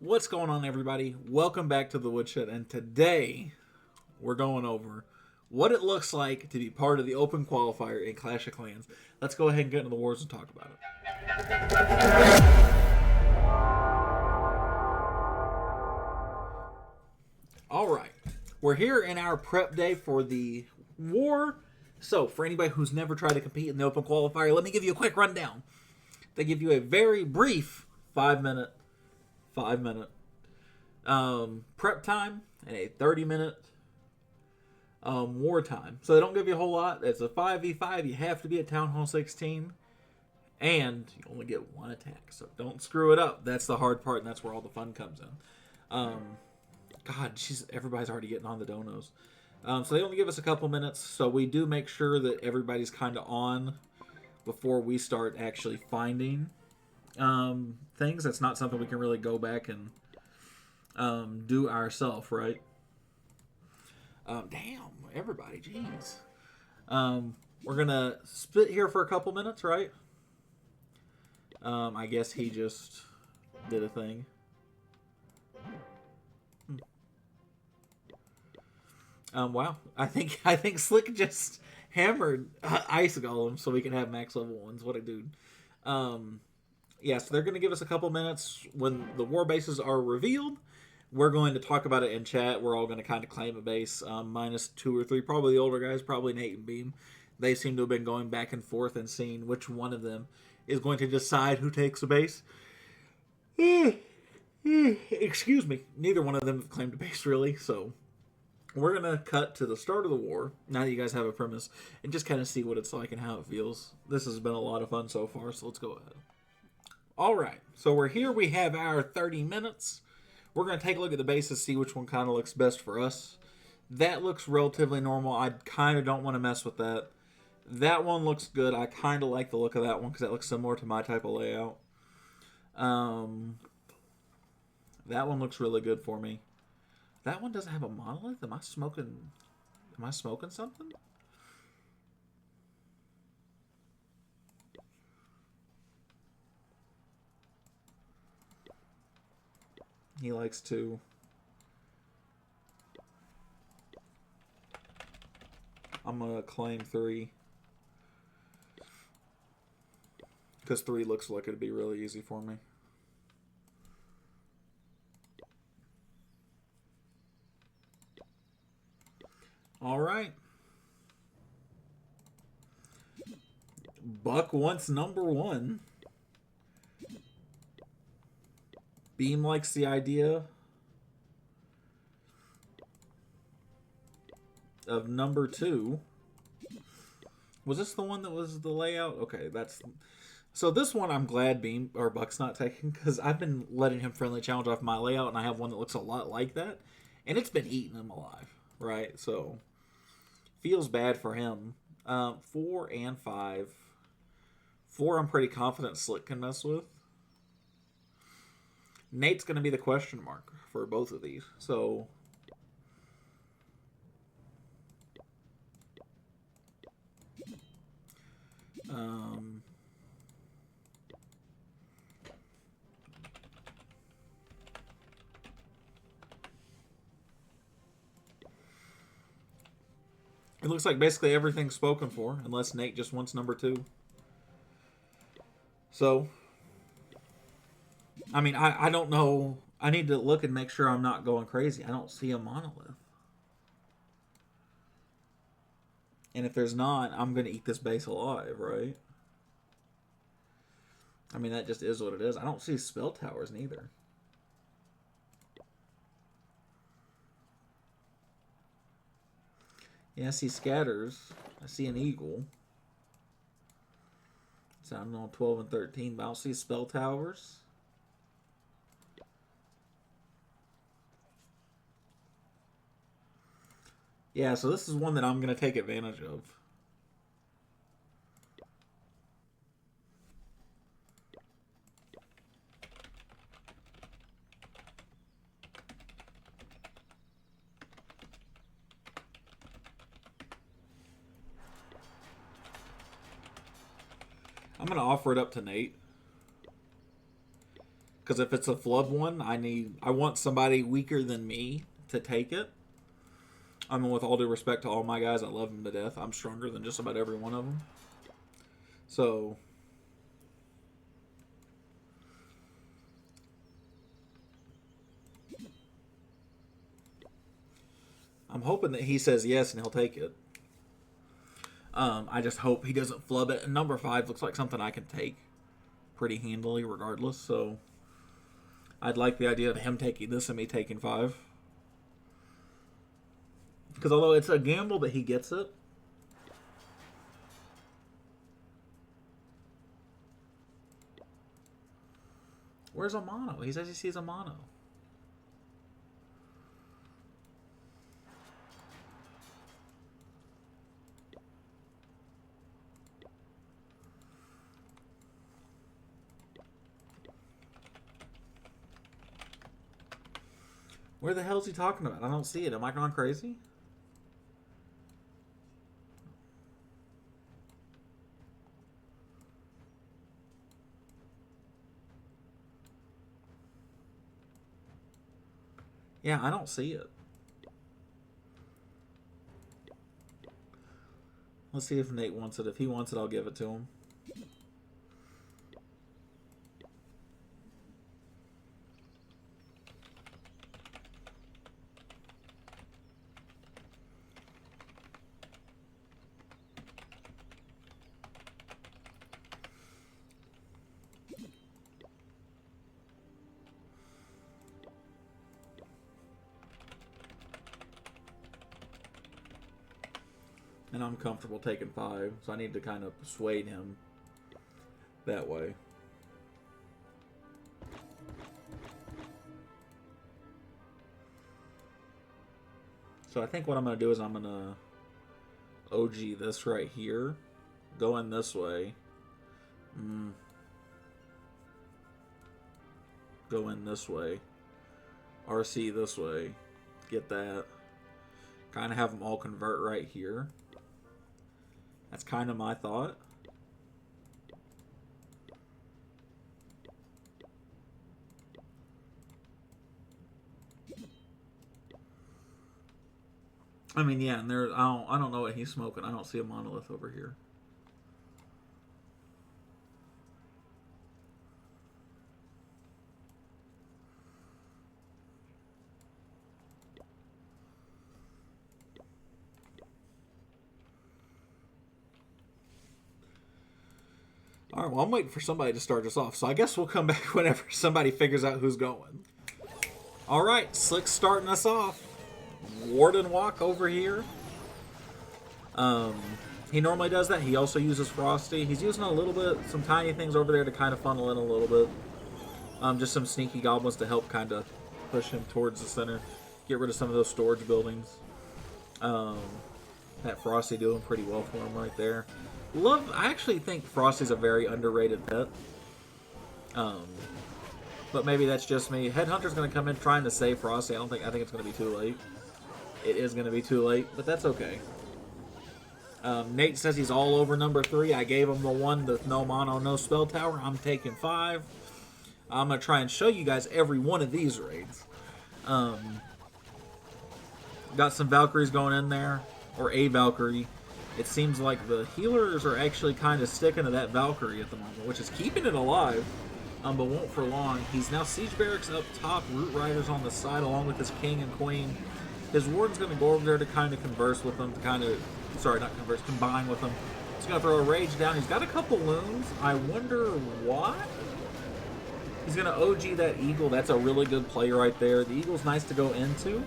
What's going on, everybody? Welcome back to the Woodshed, and today we're going over what it looks like to be part of the open qualifier in Clash of Clans. Let's go ahead and get into the wars and talk about it. All right, we're here in our prep day for the war. So, for anybody who's never tried to compete in the open qualifier, let me give you a quick rundown. They give you a very brief 5 minute prep time and a 30-minute war time. So they don't give you a whole lot. It's a 5v5. You have to be at Town Hall 16, and you only get one attack. So don't screw it up. That's the hard part, and that's where all the fun comes in. God, everybody's already getting on the donos. So they only give us a couple minutes. So we do make sure that everybody's kind of on before we start actually finding things. That's not something we can really go back and do ourselves, right? Damn, everybody, jeez. We're gonna spit here for a couple minutes, right? I guess he just did a thing. Wow. I think Slick just hammered Ice Golem so we can have max level ones. What a dude. Yeah, so they're going to give us a couple minutes when the war bases are revealed. We're going to talk about it in chat. We're all going to kind of claim a base. Minus 2 or 3, probably the older guys, probably Nate and Beam. They seem to have been going back and forth and seeing which one of them is going to decide who takes a base. Excuse me. Neither one of them have claimed a base, really, so we're going to cut to the start of the war, now that you guys have a premise, and just kind of see what it's like and how it feels. This has been a lot of fun so far, so let's go ahead. Alright, so we're here. We have our 30 minutes. We're going to take a look at the bases, see which one kind of looks best for us. That looks relatively normal. I kind of don't want to mess with that. That one looks good. I kind of like the look of that one because that looks similar to my type of layout. That one looks really good for me. That one doesn't have a monolith? Am I smoking something? He likes to... I'm going to claim 3. Because 3 looks like it'd be really easy for me. All right. Buck wants number 1. Beam likes the idea of number 2. Was this the one that was the layout? Okay, that's... So this one I'm glad Beam or Buck's not taking, because I've been letting him friendly challenge off my layout, and I have one that looks a lot like that, and it's been eating him alive, right? So feels bad for him. 4 and 5. 4 I'm pretty confident Slick can mess with. Nate's going to be the question mark for both of these. So it looks like basically everything's spoken for, unless Nate just wants number 2. So, I mean, I don't know. I need to look and make sure I'm not going crazy. I don't see a monolith. And if there's not, I'm going to eat this base alive, right? I mean, that just is what it is. I don't see spell towers neither. Yeah, I see scatters. I see an eagle. So I'm on 12 and 13, but I don't see spell towers. Yeah, so this is one that I'm going to take advantage of. I'm going to offer it up to Nate. Because if it's a flub one, I want somebody weaker than me to take it. I mean, with all due respect to all my guys, I love them to death. I'm stronger than just about every one of them. So I'm hoping that he says yes and he'll take it. I just hope he doesn't flub it. And number 5 looks like something I can take pretty handily regardless. So I'd like the idea of him taking this and me taking 5. Because although it's a gamble that he gets it, where's a mono? He says he sees a mono. Where the hell is he talking about? I don't see it. Am I gone crazy? Yeah, I don't see it. Let's see if Nate wants it. If he wants it, I'll give it to him. And I'm comfortable taking 5, so I need to kind of persuade him that way. So I think what I'm going to do is I'm going to OG this right here, go in this way, go in this way, RC this way, get that, kind of have them all convert right here. That's kind of my thought. I mean, yeah, and there I don't know what he's smoking. I don't see a monolith over here. All right, well, I'm waiting for somebody to start us off, so I guess we'll come back whenever somebody figures out who's going. All right, Slick's starting us off. Warden Walk over here. He normally does that. He also uses Frosty. He's using a little bit, some tiny things over there to kind of funnel in a little bit. Just some sneaky goblins to help kind of push him towards the center. Get rid of some of those storage buildings. That Frosty doing pretty well for him right there. I actually think Frosty's a very underrated pet. But maybe that's just me. Headhunter's going to come in trying to save Frosty. I think it's going to be too late. It is going to be too late, but that's okay. Nate says he's all over number 3. I gave him the one with no mono, no spell tower. I'm taking 5. I'm going to try and show you guys every one of these raids. Got some Valkyries going in there, or a Valkyrie. It seems like the healers are actually kind of sticking to that Valkyrie at the moment, which is keeping it alive, but won't for long. He's now Siege Barracks up top, Root Riders on the side, along with his King and Queen. His Warden's going to go over there to kind of converse with them, combine with them. He's going to throw a Rage down. He's got a couple Loons. I wonder why? He's going to OG that Eagle. That's a really good play right there. The Eagle's nice to go into,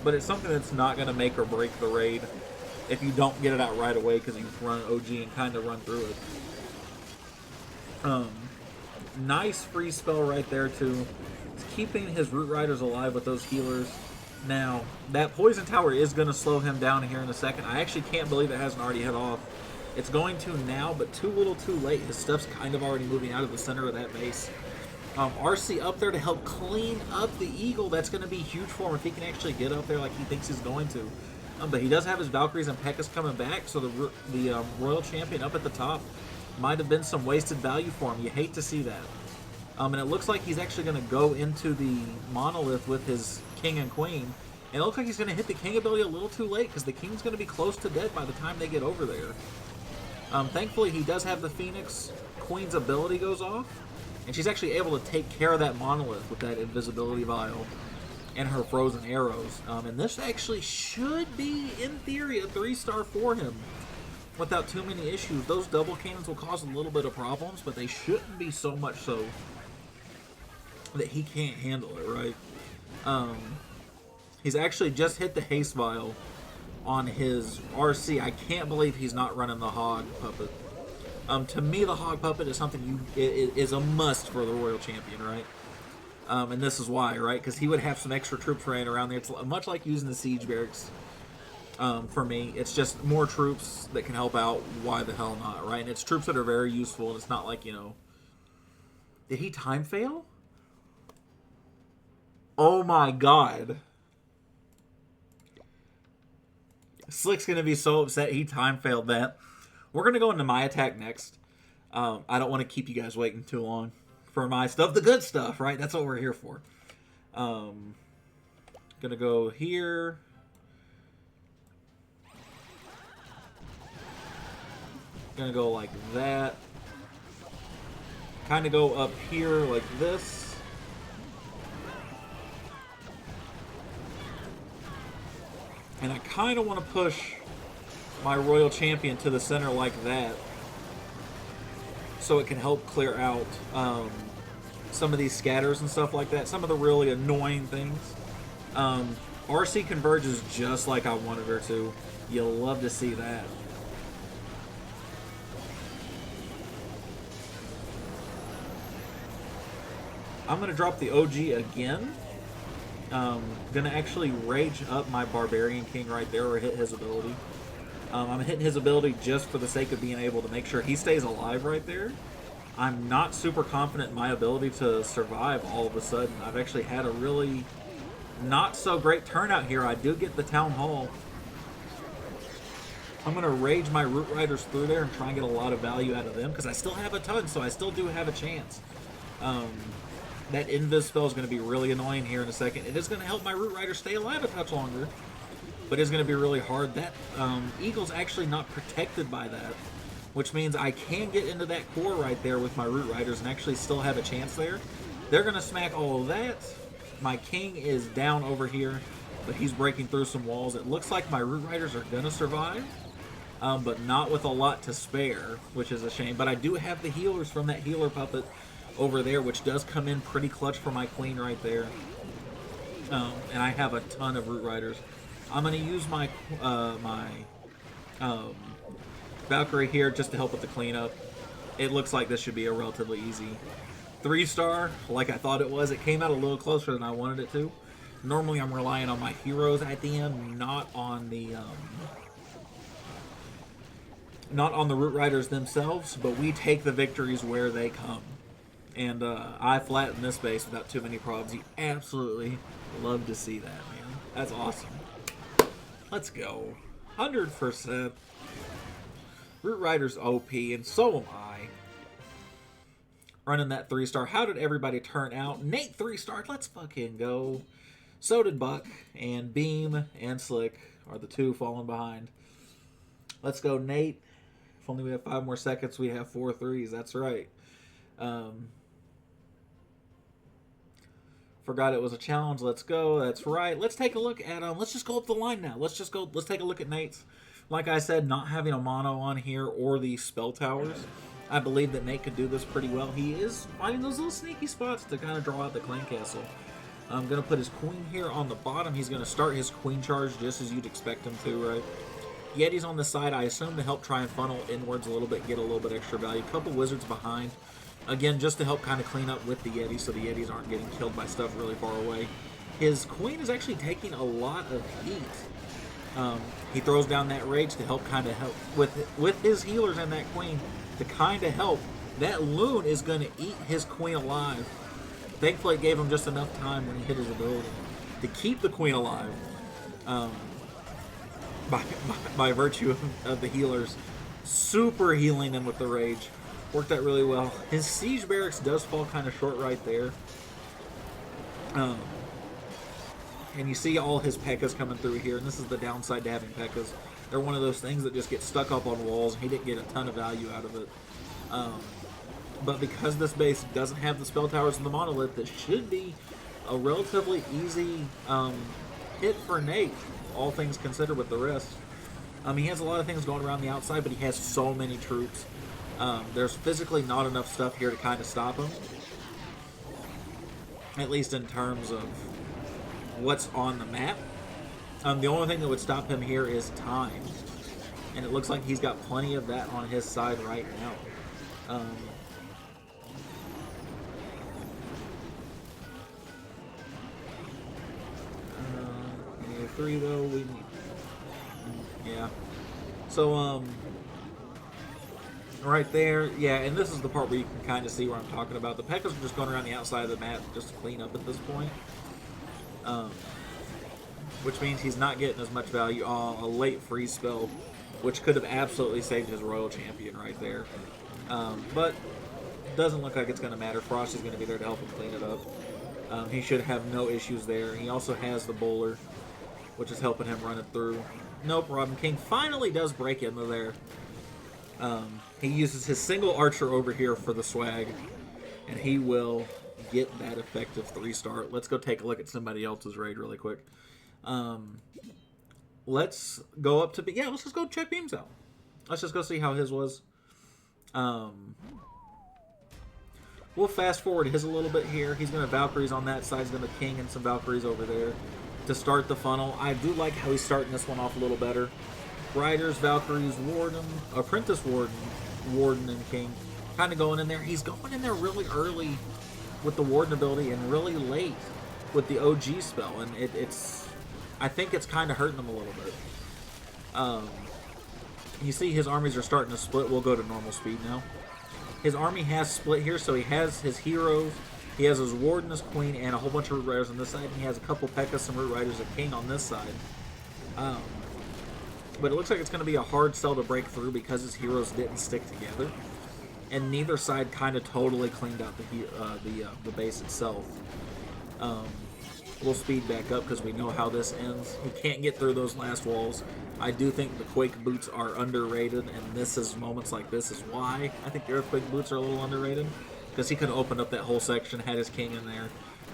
but it's something that's not going to make or break the raid if you don't get it out right away, because you can run OG and kind of run through it. Nice free spell right there, too. It's keeping his Root Riders alive with those healers. Now, that Poison Tower is going to slow him down here in a second. I actually can't believe it hasn't already hit off. It's going to now, but too little too late. His stuff's kind of already moving out of the center of that base. RC up there to help clean up the Eagle. That's going to be huge for him if he can actually get up there like he thinks he's going to. But he does have his Valkyries and Pekka's coming back, so the Royal Champion up at the top might have been some wasted value for him. You hate to see that. And it looks like he's actually going to go into the monolith with his king and queen. And it looks like he's going to hit the king ability a little too late because the king's going to be close to dead by the time they get over there. Thankfully, he does have the Phoenix. Queen's ability goes off, and she's actually able to take care of that monolith with that invisibility vial and her frozen arrows. And this actually should be, in theory, a 3-star for him without too many issues. Those double cannons will cause a little bit of problems, but they shouldn't be so much so that he can't handle it, right? He's actually just hit the haste vial on his RC. I can't believe he's not running the hog puppet. To me, the hog puppet is something it is a must for the royal champion, right? And this is why, right? Because he would have some extra troops running around there. It's much like using the siege barracks. For me, it's just more troops that can help out. Why the hell not, right? And it's troops that are very useful. And it's not like, you know, did he time fail? Oh my god. Slick's going to be so upset he time failed that. We're going to go into my attack next. I don't want to keep you guys waiting too long for my stuff. The good stuff, right? That's what we're here for. Going to go here. Going to go like that. Kind of go up here like this. And I kind of want to push my royal champion to the center like that, so it can help clear out some of these scatters and stuff like that. Some of the really annoying things. RC converges just like I wanted her to. You'll love to see that. I'm going to drop the OG again. Gonna actually rage up my Barbarian King right there, or hit his ability. I'm hitting his ability just for the sake of being able to make sure he stays alive right there. I'm not super confident in my ability to survive all of a sudden. I've actually had a really not so great turnout here. I do get the Town Hall. I'm gonna rage my Root Riders through there and try and get a lot of value out of them, because I still have a ton, so I still do have a chance. That Invis spell is going to be really annoying here in a second. It is going to help my Root Rider stay alive a touch longer, but it's going to be really hard. That Eagle's actually not protected by that, which means I can get into that core right there with my Root Riders and actually still have a chance there. They're going to smack all of that. My King is down over here, but he's breaking through some walls. It looks like my Root Riders are going to survive, but not with a lot to spare, which is a shame. But I do have the healers from that healer puppet over there, which does come in pretty clutch for my queen right there. And I have a ton of Root Riders. I'm going to use my Valkyrie here just to help with the cleanup. It looks like this should be a relatively easy 3-star, like I thought it was. It came out a little closer than I wanted it to. Normally I'm relying on my heroes at the end, not on the Root Riders themselves, but we take the victories where they come. And I flattened this base without too many problems. You absolutely love to see that, man. That's awesome. Let's go. 100%. Root Rider's OP, and so am I. Running that 3-star. How did everybody turn out? Nate 3-starred. Let's fucking go. So did Buck, and Beam, and Slick are the two falling behind. Let's go, Nate. If only we have 5 more seconds, we have 4 threes. That's right. Forgot it was a challenge. Let's go. That's right. Let's take a look at let's just go up the line now. Let's take a look at Nate's. Like I said, not having a mono on here or the spell towers, I believe that Nate could do this pretty well. He is finding those little sneaky spots to kind of draw out the clan castle. I'm going to put his queen here on the bottom. He's going to start his queen charge just as you'd expect him to, right? Yeti's on the side, I assume, to help try and funnel inwards a little bit, get a little bit extra value. A couple wizards behind. Again, just to help kind of clean up with the Yeti so the Yetis aren't getting killed by stuff really far away. His queen is actually taking a lot of heat. He throws down that rage to help kind of help with his healers and that queen to kind of help. That loon is going to eat his queen alive. Thankfully, it gave him just enough time when he hit his ability to keep the queen alive. By virtue of the healers super healing him with the rage. Worked out really well. His siege barracks does fall kind of short right there. And you see all his P.E.K.K.A.s coming through here, and this is the downside to having P.E.K.K.A.s. They're one of those things that just get stuck up on walls, and he didn't get a ton of value out of it. But because this base doesn't have the spell towers and the monolith, this should be a relatively easy hit for Nate, all things considered with the rest. He has a lot of things going around the outside, but he has so many troops. There's physically not enough stuff here to kind of stop him. At least in terms of what's on the map. The only thing that would stop him here is time. And it looks like he's got plenty of that on his side right now. Three though, we need... Yeah. So, right there, yeah, and this is the part where you can kind of see where I'm talking about. The P.E.K.K.A.s are just going around the outside of the map just to clean up at this point. Which means he's not getting as much value. Oh, a late freeze spell, which could have absolutely saved his Royal Champion right there. But doesn't look like it's going to matter. Frosty's going to be there to help him clean it up. He should have no issues there. He also has the bowler, which is helping him run it through. Nope, Robin King finally does break into there. He uses his single archer over here for the swag, and he will get that effective 3-star. Let's go take a look at somebody else's raid really quick. Let's go up to... Yeah, let's just go check Beams out. Let's just go see how his was. We'll fast forward his a little bit here. He's going to Valkyries on that side. He's going to King and some Valkyries over there to start the funnel. I do like how he's starting this one off a little better. Riders, Valkyries, Warden, Apprentice Warden and King kind of going in there. He's going in there really early with the Warden ability and really late with the OG spell, and it's... I think it's kind of hurting him a little bit. You see his armies are starting to split. We'll go to normal speed now. His army has split here, so he has his heroes. He has his Warden, his Queen, and a whole bunch of Root Riders on this side. He has a couple P.E.K.K.A.s, some Root Riders, a King on this side. But it looks like it's going to be a hard sell to break through because his heroes didn't stick together. And neither side kind of totally cleaned out the base itself. We'll speed back up because we know how this ends. He can't get through those last walls. I do think the Quake Boots are underrated, and this is moments like this is why I think the Earthquake Boots are a little underrated. Because he could have opened up that whole section, had his King in there,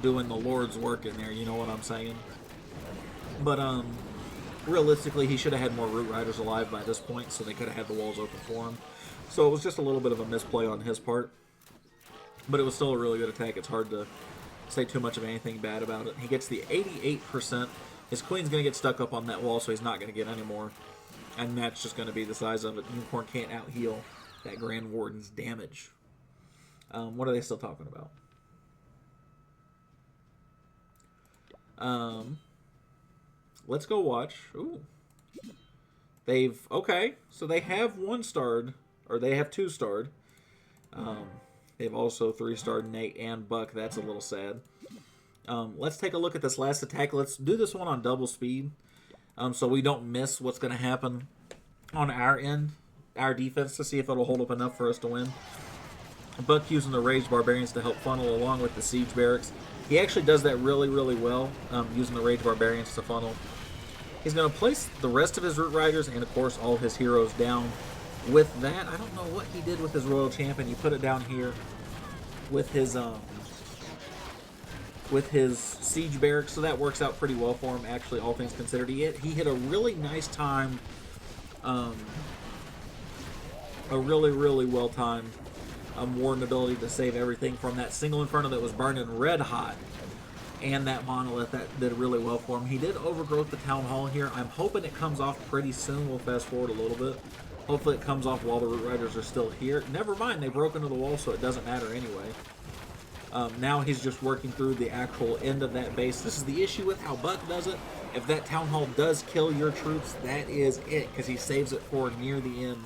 doing the Lord's work in there, you know what I'm saying? But, realistically, he should have had more Root Riders alive by this point, so they could have had the walls open for him. So it was just a little bit of a misplay on his part. But it was still a really good attack. It's hard to say too much of anything bad about it. He gets the 88%. His Queen's going to get stuck up on that wall, so he's not going to get any more. And that's just going to be the size of it. Unicorn can't out-heal that Grand Warden's damage. What are they still talking about? Let's go watch. Ooh. Okay, so they have 1-starred, or they have 2-starred. They've also 3-starred Nate and Buck. That's a little sad. Let's take a look at this last attack. Let's do this one on double speed, so we don't miss what's going to happen on our end, our defense, to see if it'll hold up enough for us to win. Buck using the Raged Barbarians to help funnel along with the Siege Barracks. He actually does that really, really well, using the Raged Barbarians to funnel. He's going to place the rest of his Root Riders and, of course, all his heroes down. With that, I don't know what he did with his Royal Champion. He put it down here with his Siege Barracks, so that works out pretty well for him, actually, all things considered. He hit a really nice time, a really, really well-timed Warden ability to save everything from that single Inferno that was burning red hot, and that Monolith that did really well for him. He did overgrowth the Town Hall here. I'm hoping it comes off pretty soon. We'll fast forward a little bit. Hopefully it comes off while the Root Riders are still here. Never mind, they broke into the wall, so it doesn't matter anyway. Now he's just working through the actual end of that base. This is the issue with how Buck does it. If that Town Hall does kill your troops, that is it, because he saves it for near the end.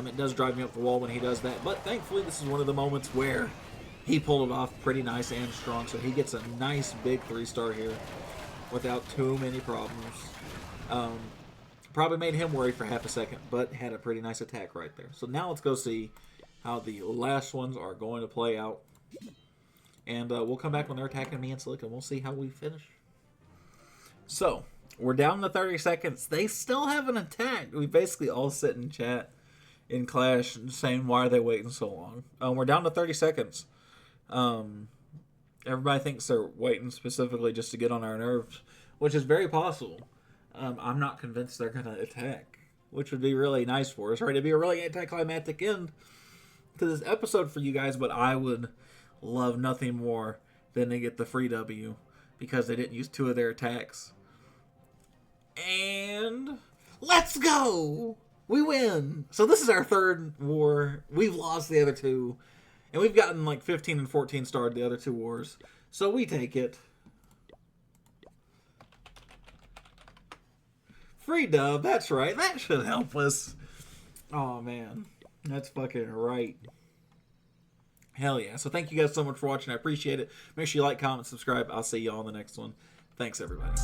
It does drive me up the wall when he does that, but thankfully this is one of the moments where he pulled it off pretty nice and strong, so he gets a nice big 3-star here without too many problems. Probably made him worry for half a second, but had a pretty nice attack right there. So now let's go see how the last ones are going to play out. And we'll come back when they're attacking me and Slick, and we'll see how we finish. So, we're down to 30 seconds. They still haven't attacked. We basically all sit in chat in Clash saying, why are they waiting so long? We're down to 30 seconds. Everybody thinks they're waiting specifically just to get on our nerves, which is very possible. I'm not convinced they're going to attack, which would be really nice for us. Right? It'd be a really anticlimactic end to this episode for you guys, but I would love nothing more than to get the free W because they didn't use 2 of their attacks. And let's go! We win! So this is our 3rd war. We've lost the other 2. And we've gotten like 15 and 14 starred the other 2 wars. So we take it. Free dub, that's right. That should help us. Oh man. That's fucking right. Hell yeah. So thank you guys so much for watching. I appreciate it. Make sure you like, comment, subscribe. I'll see you all in the next one. Thanks everybody.